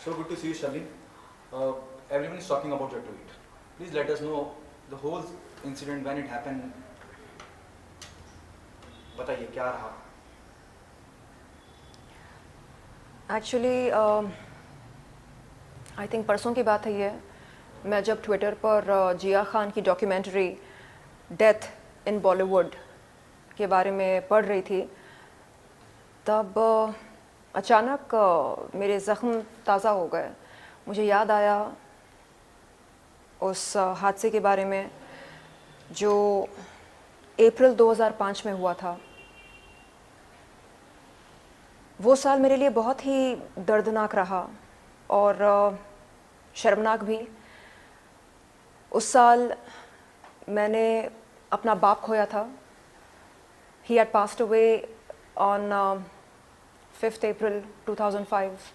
So good to see you, Shalin. Everyone is talking about your tweet. Please let us know the whole incident when it happened. बताइए क्या रहा? Actually I think परसों की बात है ये। मैं जब ट्विटर पर जिया खान की डॉक्यूमेंट्री डेथ इन बॉलीवुड के बारे में पढ़ रही थी, तब अचानक मेरे ज़ख्म ताज़ा हो गए। मुझे याद आया उस हादसे के बारे में जो अप्रैल 2005 में हुआ था। वो साल मेरे लिए बहुत ही दर्दनाक रहा और शर्मनाक भी। उस साल मैंने अपना बाप खोया था। He had passed away on 5th April 2005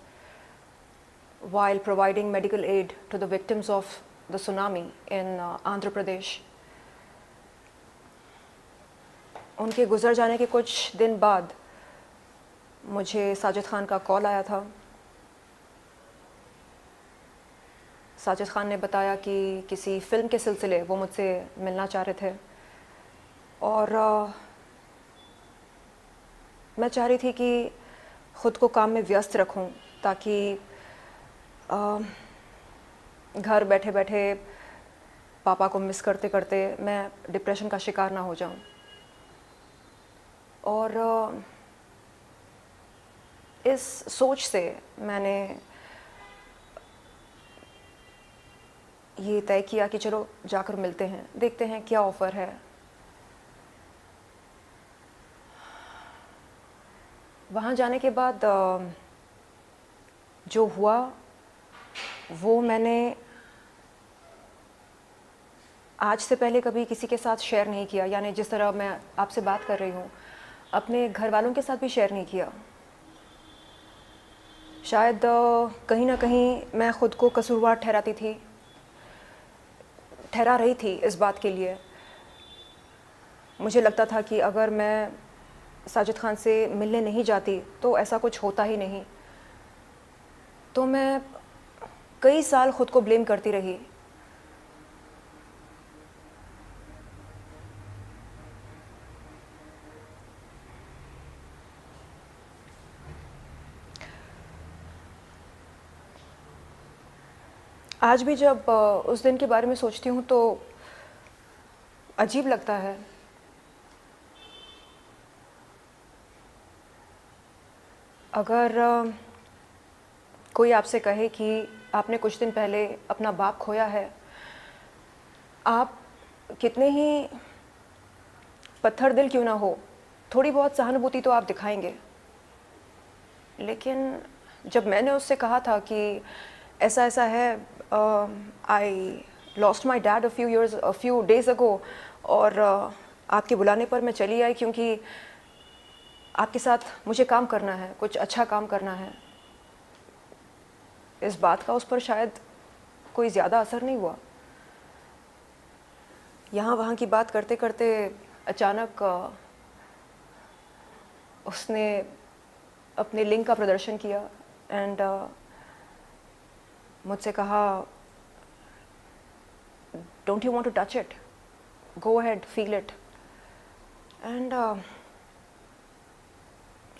while providing medical aid to the victims of the tsunami in Andhra Pradesh. उनके गुज़र जाने के कुछ दिन बाद मुझे साजिद खान का कॉल आया था। साजिद खान ने बताया कि किसी फ़िल्म के सिलसिले वो मुझसे मिलना चाह रहे थे और मैं चाह रही थी कि ख़ुद को काम में व्यस्त रखूं ताकि घर बैठे बैठे पापा को मिस करते करते मैं डिप्रेशन का शिकार ना हो जाऊं। और इस सोच से मैंने ये तय किया कि चलो जाकर मिलते हैं, देखते हैं क्या ऑफ़र है। वहाँ जाने के बाद जो हुआ वो मैंने आज से पहले कभी किसी के साथ शेयर नहीं किया। यानी जिस तरह मैं आपसे बात कर रही हूँ, अपने घर वालों के साथ भी शेयर नहीं किया। शायद कहीं ना कहीं मैं ख़ुद को कसूरवार ठहरा रही थी इस बात के लिए। मुझे लगता था कि अगर मैं साजिद खान से मिलने नहीं जाती तो ऐसा कुछ होता ही नहीं। तो मैं कई साल ख़ुद को ब्लेम करती रही। आज भी जब उस दिन के बारे में सोचती हूँ तो अजीब लगता है। अगर कोई आपसे कहे कि आपने कुछ दिन पहले अपना बाप खोया है, आप कितने ही पत्थर दिल क्यों ना हो, थोड़ी बहुत सहानुभूति तो आप दिखाएंगे। लेकिन जब मैंने उससे कहा था कि ऐसा ऐसा है, I lost my dad a few days अगो, और आपके बुलाने पर मैं चली आई क्योंकि आपके साथ मुझे काम करना है, कुछ अच्छा काम करना है। इस बात का उस पर शायद कोई ज़्यादा असर नहीं हुआ। यहाँ वहाँ की बात करते करते अचानक उसने अपने लिंक का प्रदर्शन किया एंड मुझसे कहा, don't you want to touch it, go ahead, feel it. And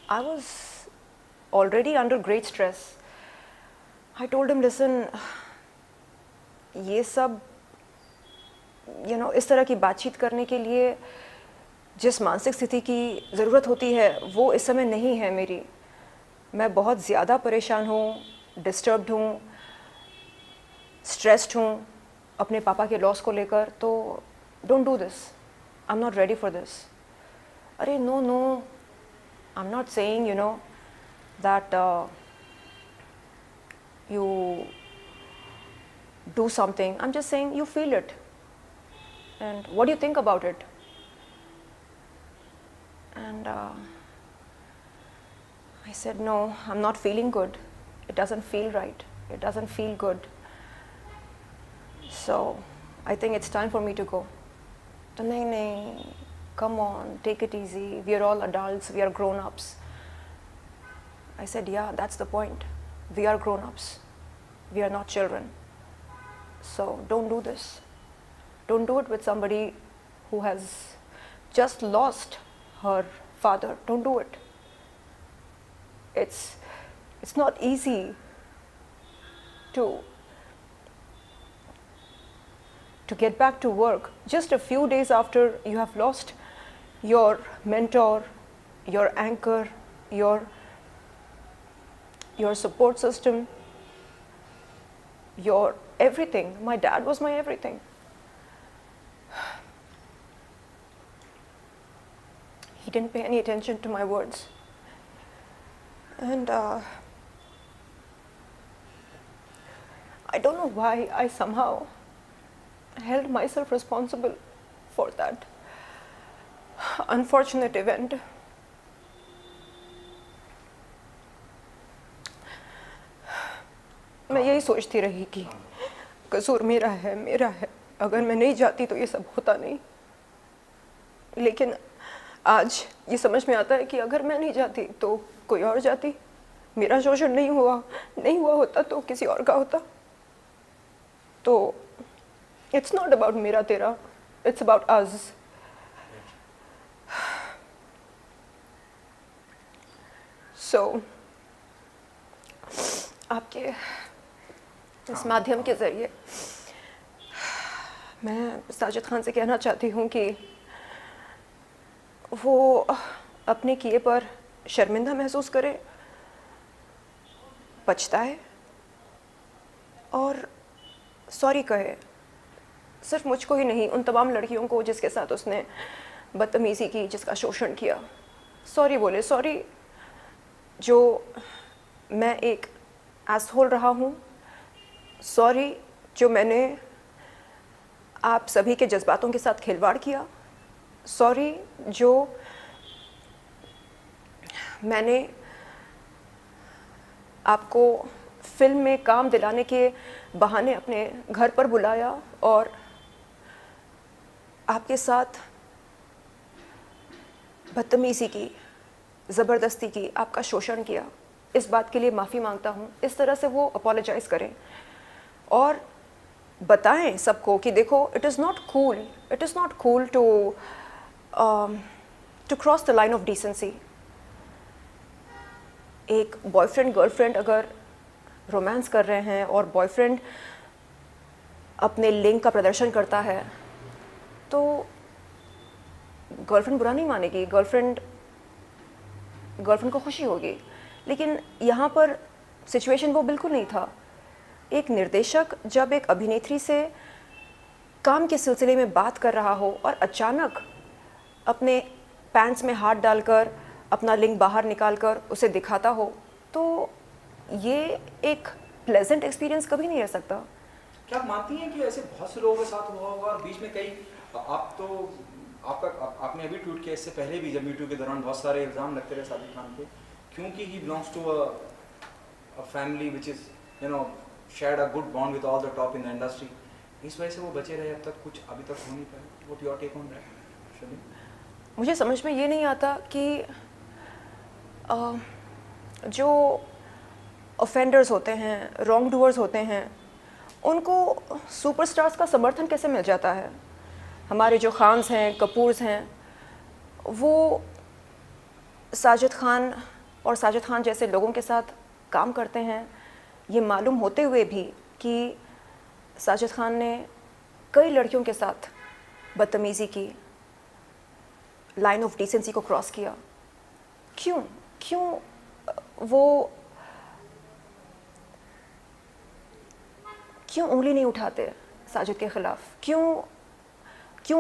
I was already under great stress. I told him, listen, ये सब इस तरह की बातचीत करने के लिए जिस मानसिक स्थिति की ज़रूरत होती है वो इस समय नहीं है मेरी। मैं बहुत ज़्यादा परेशान हूँ, डिस्टर्ब्ड हूँ, स्ट्रेस्ड हूँ अपने पापा के लॉस को लेकर। तो don't do this, I am not ready for this. अरे no, I'm not saying, that you do something. I'm just saying you feel it. And what do you think about it? And I said, no, I'm not feeling good. It doesn't feel right. It doesn't feel good. So I think it's time for me to go. तो नहीं, come on, take it easy. We are all adults. We are grown-ups. I said, yeah, that's the point. We are grown-ups. We are not children. So don't do this. Don't do it with somebody who has just lost her father. Don't do it. It's not easy to get back to work just a few days after you have lost your mentor, your anchor, your support system, your everything. My dad was my everything. He didn't pay any attention to my words. And I don't know why I somehow held myself responsible for that unfortunate event. मैं यही सोचती रही कि कसूर मेरा है, अगर मैं नहीं जाती तो ये सब होता नहीं। लेकिन आज ये समझ में आता है कि अगर मैं नहीं जाती तो कोई और जाती, मेरा शोषण नहीं हुआ होता तो किसी और का होता। तो इट्स नॉट अबाउट मेरा तेरा, इट्स अबाउट अस। सो आपके इस माध्यम के ज़रिए मैं साजिद खान से कहना चाहती हूँ कि वो अपने किए पर शर्मिंदा महसूस करे, पछताए और सॉरी कहे। सिर्फ मुझको ही नहीं, उन तमाम लड़कियों को जिसके साथ उसने बदतमीज़ी की, जिसका शोषण किया, सॉरी बोले। सॉरी जो मैं एक एसहोल रहा हूँ, सॉरी जो मैंने आप सभी के जज्बातों के साथ खिलवाड़ किया, सॉरी जो मैंने आपको फिल्म में काम दिलाने के बहाने अपने घर पर बुलाया और आपके साथ बदतमीज़ी की, ज़बरदस्ती की, आपका शोषण किया। इस बात के लिए माफ़ी मांगता हूँ। इस तरह से वो अपोलोजाइज़ करें और बताएं सबको कि देखो, it is not cool to cross the line of decency. एक बॉयफ्रेंड गर्लफ्रेंड अगर रोमांस कर रहे हैं और बॉयफ्रेंड अपने लिंग का प्रदर्शन करता है तो गर्लफ्रेंड बुरा नहीं मानेगी, गर्लफ्रेंड को खुशी होगी। लेकिन यहाँ पर सिचुएशन वो बिल्कुल नहीं था। एक निर्देशक जब एक अभिनेत्री से काम के सिलसिले में बात कर रहा हो और अचानक अपने पैंट्स में हाथ डालकर अपना लिंग बाहर निकालकर उसे दिखाता हो, तो ये एक प्लेजेंट एक्सपीरियंस कभी नहीं रह सकता। क्या आप मानती हैं कि ऐसे बहुत से लोगों के साथ हुआ होगा और बीच में कई आपने अभी ट्वीट किया, इससे पहले भी जब मीटू के दौरान बहुत सारे इल्ज़ाम लगते रहे साजिद खान पे, क्योंकि he belongs to a family which is shared a good bond with all the top in the industry, इस वजह से वो बचे रहे, अब तक कुछ अभी तक हो नहीं पाए। What your take on that? मुझे समझ में ये नहीं आता कि जो ऑफेंडर्स होते हैं, रॉन्ग डूअर्स होते हैं, उनको सुपरस्टार्स का समर्थन कैसे मिल जाता है। हमारे जो खान्स हैं, कपूर्स हैं, वो साजिद खान और साजिद खान जैसे लोगों के साथ काम करते हैं, ये मालूम होते हुए भी कि साजिद खान ने कई लड़कियों के साथ बदतमीज़ी की, लाइन ऑफ डिसेंसी को क्रॉस किया। क्यों उंगली नहीं उठाते साजिद के ख़िलाफ़? क्यों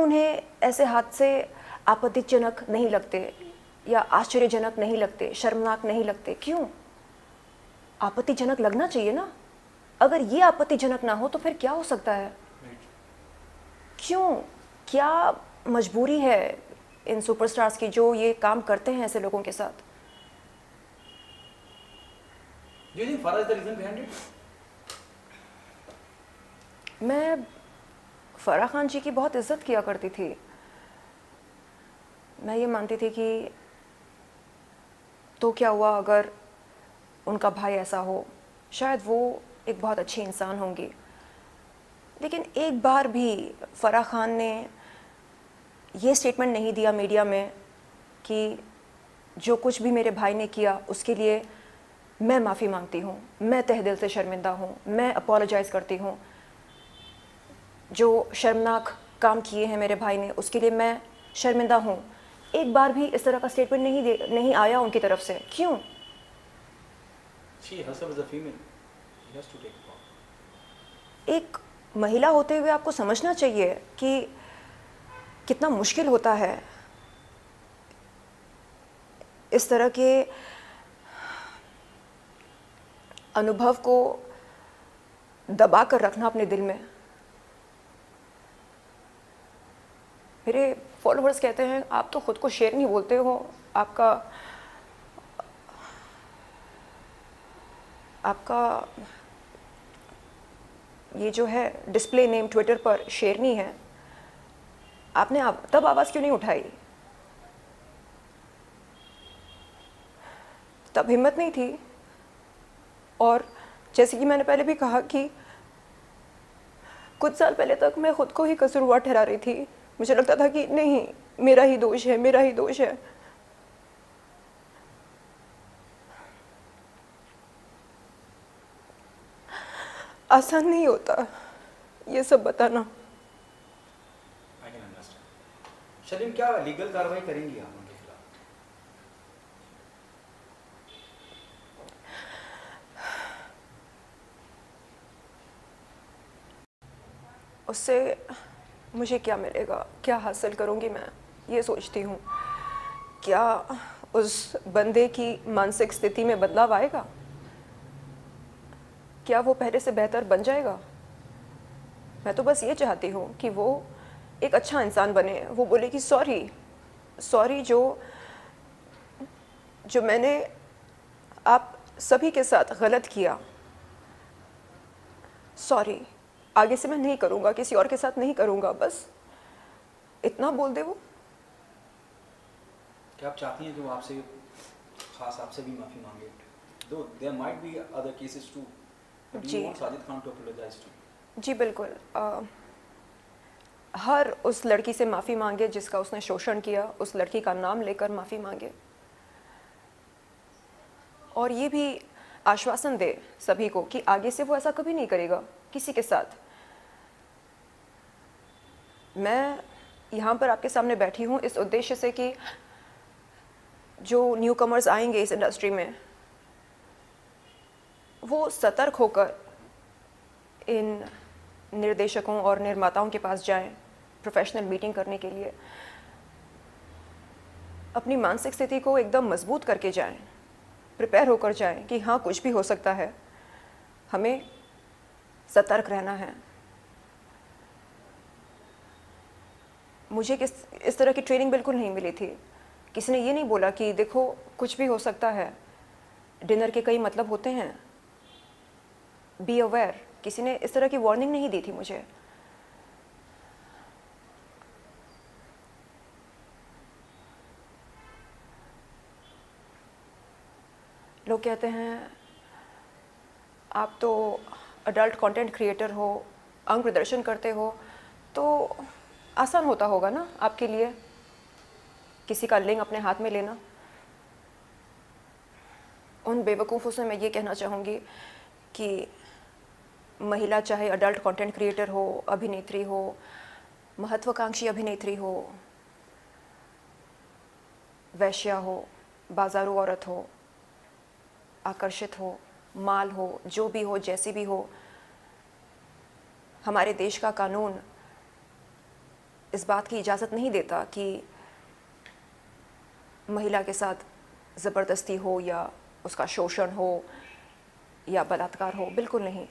उन्हें ऐसे हादसे आपत्तिजनक नहीं लगते या आश्चर्यजनक नहीं लगते, शर्मनाक नहीं लगते? क्यों? आपत्तिजनक लगना चाहिए ना। अगर ये आपत्तिजनक ना हो तो फिर क्या हो सकता है? क्या मजबूरी है इन सुपरस्टार्स की जो ये काम करते हैं ऐसे लोगों के साथ? Do you think Farah is the reason behind it? मैं फ़राह खान जी की बहुत इज़्ज़त किया करती थी। मैं ये मानती थी कि तो क्या हुआ अगर उनका भाई ऐसा हो, शायद वो एक बहुत अच्छी इंसान होंगी, लेकिन एक बार भी फ़राह खान ने ये स्टेटमेंट नहीं दिया मीडिया में कि जो कुछ भी मेरे भाई ने किया उसके लिए मैं माफ़ी मांगती हूँ, मैं तहे दिल से शर्मिंदा हूँ, मैं अपोलोजाइज़ करती हूँ, जो शर्मनाक काम किए हैं मेरे भाई ने उसके लिए मैं शर्मिंदा हूँ। एक बार भी इस तरह का स्टेटमेंट नहीं आया उनकी तरफ से। क्यों? She herself is a female. She has to take the call. एक महिला होते हुए आपको समझना चाहिए कि कितना मुश्किल होता है इस तरह के अनुभव को दबा कर रखना अपने दिल में। मेरे फॉलोअर्स कहते हैं आप तो खुद को शेर नहीं बोलते हो, आपका ये जो है डिस्प्ले नेम ट्विटर पर शेरनी है, आपने तब आवाज़ क्यों नहीं उठाई? तब हिम्मत नहीं थी। और जैसे कि मैंने पहले भी कहा कि कुछ साल पहले तक मैं खुद को ही कसूरवार ठहरा रही थी। मुझे लगता था कि नहीं, मेरा ही दोष है, मेरा ही दोष है। आसान नहीं होता ये सब बताना। I can understand. शलीम, क्या लीगल कार्रवाई करेंगी आप उनके खिलाफ? उससे मुझे क्या मिलेगा, क्या हासिल करूँगी मैं, ये सोचती हूँ। क्या उस बंदे की मानसिक स्थिति में बदलाव आएगा? क्या वो पहले से बेहतर बन जाएगा? मैं तो बस ये चाहती हूँ कि वो एक अच्छा इंसान बने। वो बोले कि सॉरी जो मैंने आप सभी के साथ गलत किया, सॉरी, आगे से मैं नहीं करूँगा, किसी और के साथ नहीं करूँगा। बस इतना बोल दे वो। क्या आप चाहती हैं कि वो आपसे भी माफ़ी मांगे? Though there might be other cases too, but do ji. you want Sajid Khan to apologize to? जी बिल्कुल। हर उस लड़की से माफ़ी मांगे जिसका उसने शोषण किया, उस लड़की का नाम लेकर माफ़ी मांगे, और ये भी आश्वासन दे सभी को कि आगे से वो ऐसा कभी नहीं करेगा किसी के साथ। मैं यहाँ पर आपके सामने बैठी हूँ इस उद्देश्य से कि जो न्यू कमर्स आएंगे इस इंडस्ट्री में, वो सतर्क होकर इन निर्देशकों और निर्माताओं के पास जाएं प्रोफेशनल मीटिंग करने के लिए, अपनी मानसिक स्थिति को एकदम मजबूत करके जाएं, प्रिपेयर होकर जाएं कि हाँ कुछ भी हो सकता है, हमें सतर्क रहना है। मुझे इस तरह की ट्रेनिंग बिल्कुल नहीं मिली थी। किसी ने ये नहीं बोला कि देखो कुछ भी हो सकता है, डिनर के कई मतलब होते हैं, बी अवेयर। किसी ने इस तरह की वार्निंग नहीं दी थी मुझे। लोग कहते हैं आप तो अडल्ट कंटेंट क्रिएटर हो, अंग प्रदर्शन करते हो, तो आसान होता होगा ना आपके लिए किसी का लिंग अपने हाथ में लेना। उन बेवकूफ़ों से मैं ये कहना चाहूँगी कि महिला चाहे अडल्ट कंटेंट क्रिएटर हो, अभिनेत्री हो, महत्वाकांक्षी अभिनेत्री हो, वैश्या हो, बाजारू औरत हो, आकर्षित हो, माल हो, जो भी हो, जैसी भी हो, हमारे देश का कानून इस बात की इजाज़त नहीं देता कि महिला के साथ ज़बरदस्ती हो या उसका शोषण हो या बलात्कार हो, बिल्कुल नहीं।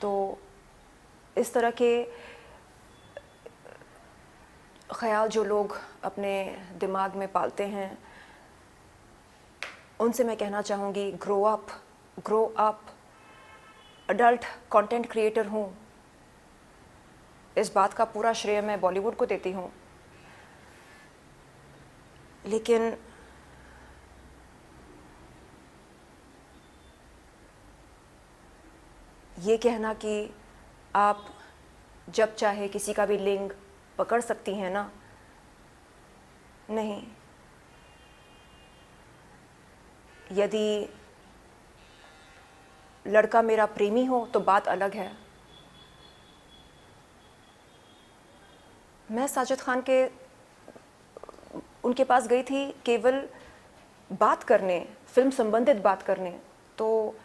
तो इस तरह के ख्याल जो लोग अपने दिमाग में पालते हैं, उनसे मैं कहना चाहूँगी grow up. Adult content creator हूँ, इस बात का पूरा श्रेय मैं बॉलीवुड को देती हूँ, लेकिन ये कहना कि आप जब चाहे किसी का भी लिंग पकड़ सकती हैं ना, नहीं। यदि लड़का मेरा प्रेमी हो तो बात अलग है। मैं साजिद खान के उनके पास गई थी केवल बात करने, फिल्म संबंधित बात करने। तो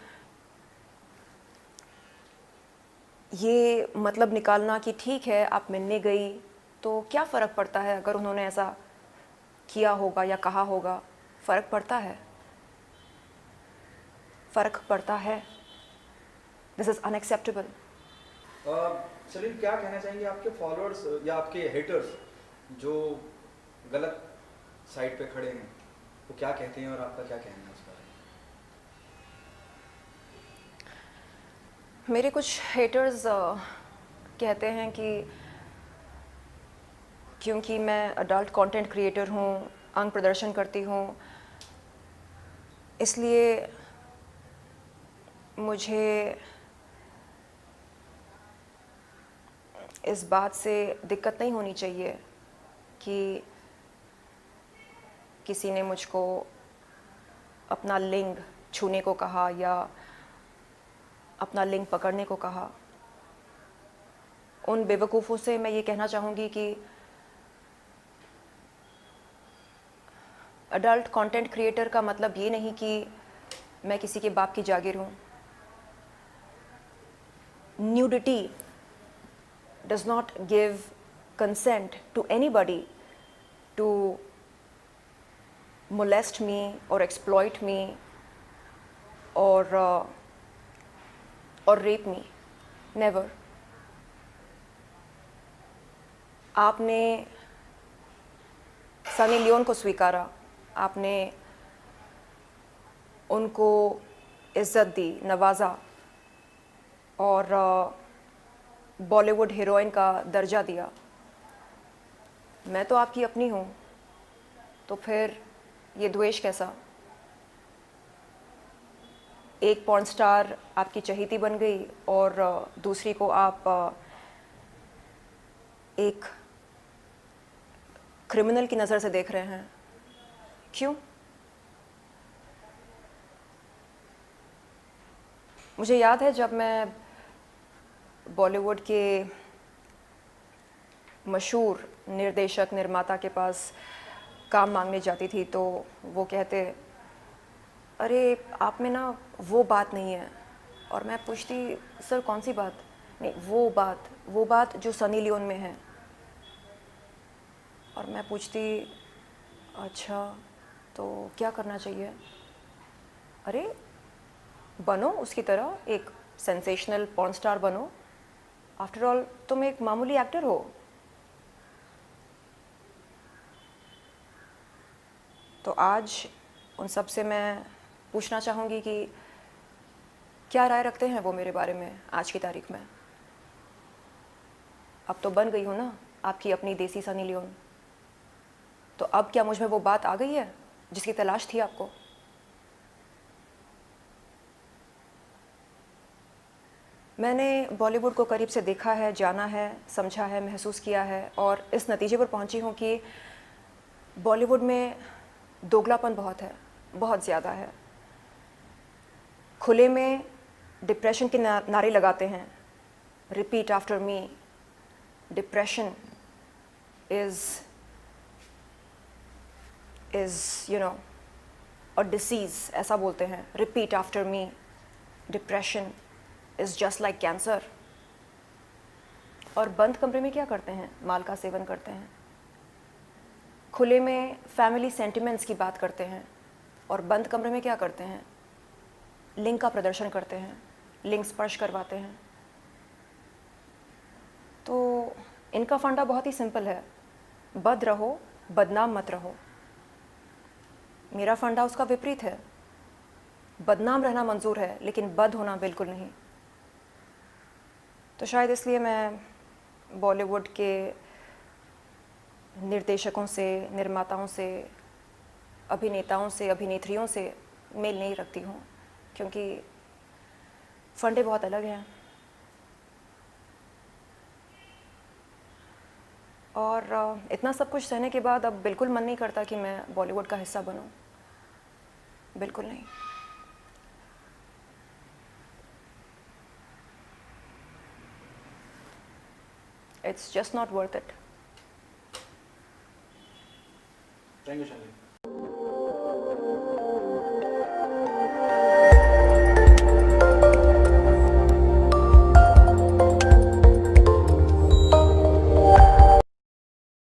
ये मतलब निकालना कि ठीक है आप मिलने गई तो क्या फ़र्क पड़ता है अगर उन्होंने ऐसा किया होगा या कहा होगा। फ़र्क पड़ता है, फ़र्क पड़ता है। This is unacceptable. सलीम, क्या कहना चाहेंगे आपके फॉलोअर्स या आपके हेटर्स जो गलत साइड पे खड़े हैं, वो क्या कहते हैं और आपका क्या कहना है उस बारे में? मेरे कुछ हेटर्स कहते हैं कि क्योंकि मैं अडल्ट कंटेंट क्रिएटर हूँ, अंग प्रदर्शन करती हूँ, इसलिए मुझे इस बात से दिक्कत नहीं होनी चाहिए कि किसी ने मुझको अपना लिंग छूने को कहा या अपना लिंग पकड़ने को कहा। उन बेवकूफ़ों से मैं ये कहना चाहूँगी कि अडल्ट कंटेंट क्रिएटर का मतलब ये नहीं कि मैं किसी के बाप की जागीर हूँ। Nudity does not give consent to anybody to molest me or exploit me or rape me. Never. आपने सनी लियोन को स्वीकारा, आपने उनको इज़्ज़त दी, नवाजा और बॉलीवुड हीरोइन का दर्जा दिया। मैं तो आपकी अपनी हूँ, तो फिर ये द्वेष कैसा? एक पॉर्न स्टार आपकी चहेती बन गई और दूसरी को आप एक क्रिमिनल की नज़र से देख रहे हैं। क्यों? मुझे याद है जब मैं बॉलीवुड के मशहूर निर्देशक निर्माता के पास काम मांगने जाती थी तो वो कहते, अरे आप में ना वो बात नहीं है। और मैं पूछती, सर कौन सी बात? नहीं, वो बात जो सनी लियोन में है। और मैं पूछती, अच्छा तो क्या करना चाहिए? अरे बनो उसकी तरह, एक सेंसेशनल पॉर्न स्टार बनो। आफ्टर ऑल तुम एक मामूली एक्टर हो। तो आज उन सब से मैं पूछना चाहूँगी कि क्या राय रखते हैं वो मेरे बारे में आज की तारीख में। अब तो बन गई हूँ ना आपकी अपनी देसी सनी लियोन। तो अब क्या मुझ में वो बात आ गई है जिसकी तलाश थी आपको? मैंने बॉलीवुड को करीब से देखा है, जाना है, समझा है, महसूस किया है और इस नतीजे पर पहुंची हूँ कि बॉलीवुड में दोगलापन बहुत है, बहुत ज़्यादा है। खुले में डिप्रेशन के नारे लगाते हैं, repeat after me, depression is you know a disease, ऐसा बोलते हैं। Repeat after me, depression is just like cancer. और बंद कमरे में क्या करते हैं? माल का सेवन करते हैं। खुले में फैमिली सेंटिमेंट्स की बात करते हैं और बंद कमरे में क्या करते हैं? लिंग का प्रदर्शन करते हैं, लिंग स्पर्श करवाते हैं। तो इनका फंडा बहुत ही सिंपल है, बद रहो, बदनाम मत रहो। मेरा फंडा उसका विपरीत है, बदनाम रहना मंजूर है लेकिन बद होना बिल्कुल नहीं। तो शायद इसलिए मैं बॉलीवुड के निर्देशकों से, निर्माताओं से, अभिनेताओं से, अभिनेत्रियों से मेल नहीं रखती हूँ, क्योंकि फंडे बहुत अलग हैं। और इतना सब कुछ सहने के बाद अब बिल्कुल मन नहीं करता कि मैं बॉलीवुड का हिस्सा बनूं, बिल्कुल नहीं। It's just not worth it. Thank you Shalini.